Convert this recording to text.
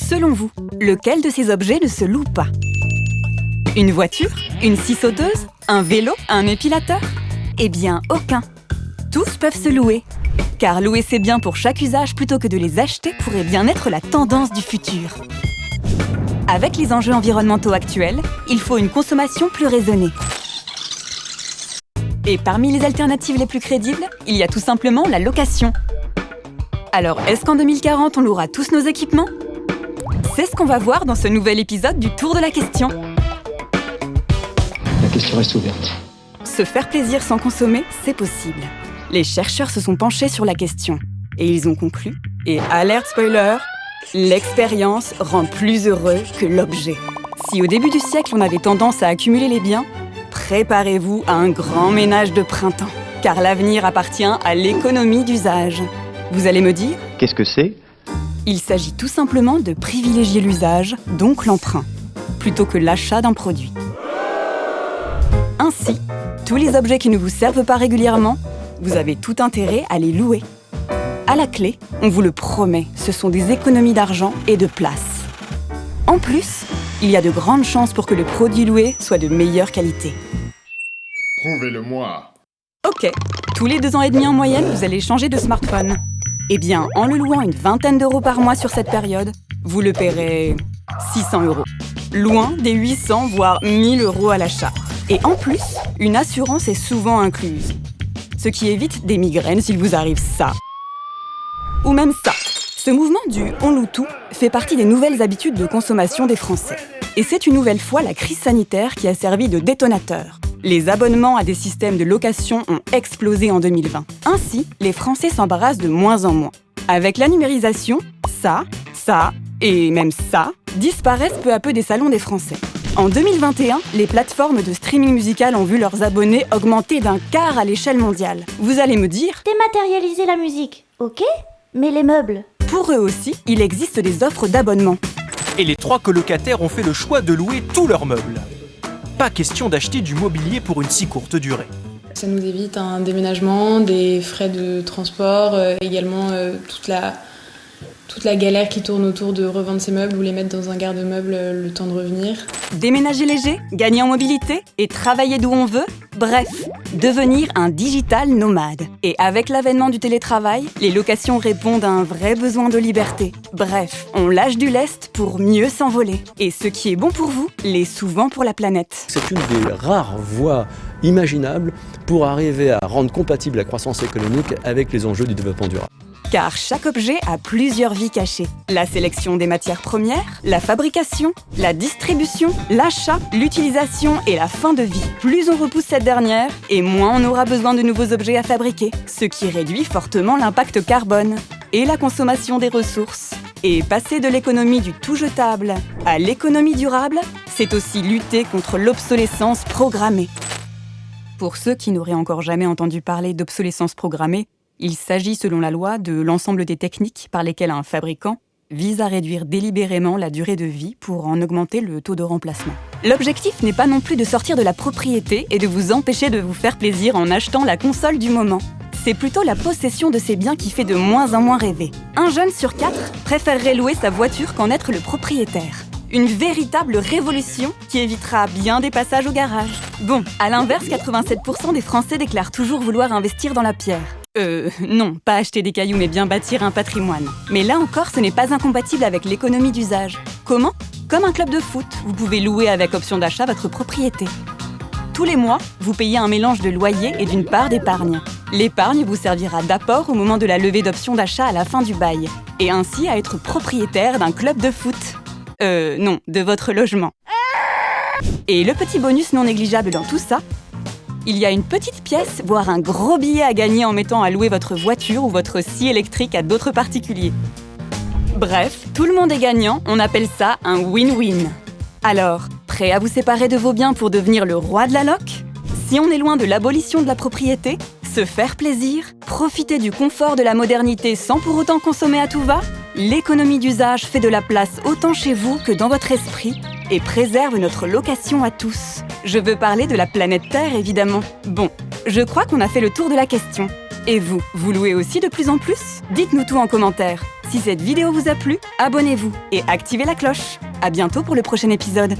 Selon vous, lequel de ces objets ne se loue pas? Une voiture? Une scie sauteuse? Un vélo? Un épilateur? Eh bien, aucun. Tous peuvent se louer. Car louer ses biens pour chaque usage plutôt que de les acheter pourrait bien être la tendance du futur. Avec les enjeux environnementaux actuels, il faut une consommation plus raisonnée. Et parmi les alternatives les plus crédibles, il y a tout simplement la location. Alors, est-ce qu'en 2040, on louera tous nos équipements? C'est ce qu'on va voir dans ce nouvel épisode du Tour de la question. La question reste ouverte. Se faire plaisir sans consommer, c'est possible. Les chercheurs se sont penchés sur la question. Et ils ont conclu, et alerte spoiler, l'expérience rend plus heureux que l'objet. Si au début du siècle, on avait tendance à accumuler les biens, préparez-vous à un grand ménage de printemps. Car l'avenir appartient à l'économie d'usage. Vous allez me dire? Qu'est-ce que c'est? Il s'agit tout simplement de privilégier l'usage, donc l'emprunt, plutôt que l'achat d'un produit. Ainsi, tous les objets qui ne vous servent pas régulièrement, vous avez tout intérêt à les louer. À la clé, on vous le promet, ce sont des économies d'argent et de place. En plus, il y a de grandes chances pour que le produit loué soit de meilleure qualité. Prouvez-le-moi. Ok, tous les 2 ans et demi en moyenne, vous allez changer de smartphone. Eh bien, en le louant une vingtaine d'euros par mois sur cette période, vous le paierez 600 €. Loin des 800 voire 1000 € à l'achat. Et en plus, une assurance est souvent incluse. Ce qui évite des migraines s'il vous arrive ça. Ou même ça. Ce mouvement du « on loue tout » fait partie des nouvelles habitudes de consommation des Français. Et c'est une nouvelle fois la crise sanitaire qui a servi de détonateur. Les abonnements à des systèmes de location ont explosé en 2020. Ainsi, les Français s'embarrassent de moins en moins. Avec la numérisation, ça et même ça disparaissent peu à peu des salons des Français. En 2021, les plateformes de streaming musical ont vu leurs abonnés augmenter d'un quart à l'échelle mondiale. Vous allez me dire, Dématérialiser la musique, ok? Mais les meubles? pour eux aussi, il existe des offres d'abonnement. Et les 3 colocataires ont fait le choix de louer tous leurs meubles. Pas question d'acheter du mobilier pour une si courte durée. Ça nous évite un déménagement, des frais de transport, également toute la galère qui tourne autour de revendre ses meubles ou les mettre dans un garde-meubles le temps de revenir. Déménager léger, gagner en mobilité et travailler d'où on veut, bref, devenir un digital nomade. Et avec l'avènement du télétravail, les locations répondent à un vrai besoin de liberté. Bref, on lâche du lest pour mieux s'envoler. Et ce qui est bon pour vous, l'est souvent pour la planète. C'est une des rares voies imaginables pour arriver à rendre compatible la croissance économique avec les enjeux du développement durable. Car chaque objet a plusieurs vies cachées. La sélection des matières premières, la fabrication, la distribution, l'achat, l'utilisation et la fin de vie. Plus on repousse cette dernière, et moins on aura besoin de nouveaux objets à fabriquer, ce qui réduit fortement l'impact carbone et la consommation des ressources. Et passer de l'économie du tout jetable à l'économie durable, c'est aussi lutter contre l'obsolescence programmée. Pour ceux qui n'auraient encore jamais entendu parler d'obsolescence programmée, il s'agit, selon la loi, de l'ensemble des techniques par lesquelles un fabricant vise à réduire délibérément la durée de vie pour en augmenter le taux de remplacement. L'objectif n'est pas non plus de sortir de la propriété et de vous empêcher de vous faire plaisir en achetant la console du moment. C'est plutôt la possession de ces biens qui fait de moins en moins rêver. Un jeune sur 4 préférerait louer sa voiture qu'en être le propriétaire. Une véritable révolution qui évitera bien des passages au garage. Bon, à l'inverse, 87% des Français déclarent toujours vouloir investir dans la pierre. Non, pas acheter des cailloux mais bien bâtir un patrimoine. Mais là encore, ce n'est pas incompatible avec l'économie d'usage. Comment? Comme un club de foot, vous pouvez louer avec option d'achat votre propriété. Tous les mois, vous payez un mélange de loyer et d'une part d'épargne. L'épargne vous servira d'apport au moment de la levée d'option d'achat à la fin du bail, et ainsi à être propriétaire d'un club de foot. Non, de votre logement. Et le petit bonus non négligeable dans tout ça, il y a une petite pièce, voire un gros billet à gagner en mettant à louer votre voiture ou votre scie électrique à d'autres particuliers. Bref, tout le monde est gagnant, on appelle ça un win-win. Alors, prêt à vous séparer de vos biens pour devenir le roi de la loc? Si on est loin de l'abolition de la propriété, se faire plaisir, profiter du confort de la modernité sans pour autant consommer à tout va, l'économie d'usage fait de la place autant chez vous que dans votre esprit et préserve notre location à tous. Je veux parler de la planète Terre, évidemment. Bon, je crois qu'on a fait le tour de la question. Et vous, vous louez aussi de plus en plus? Dites-nous tout en commentaire. Si cette vidéo vous a plu, abonnez-vous et activez la cloche. À bientôt pour le prochain épisode.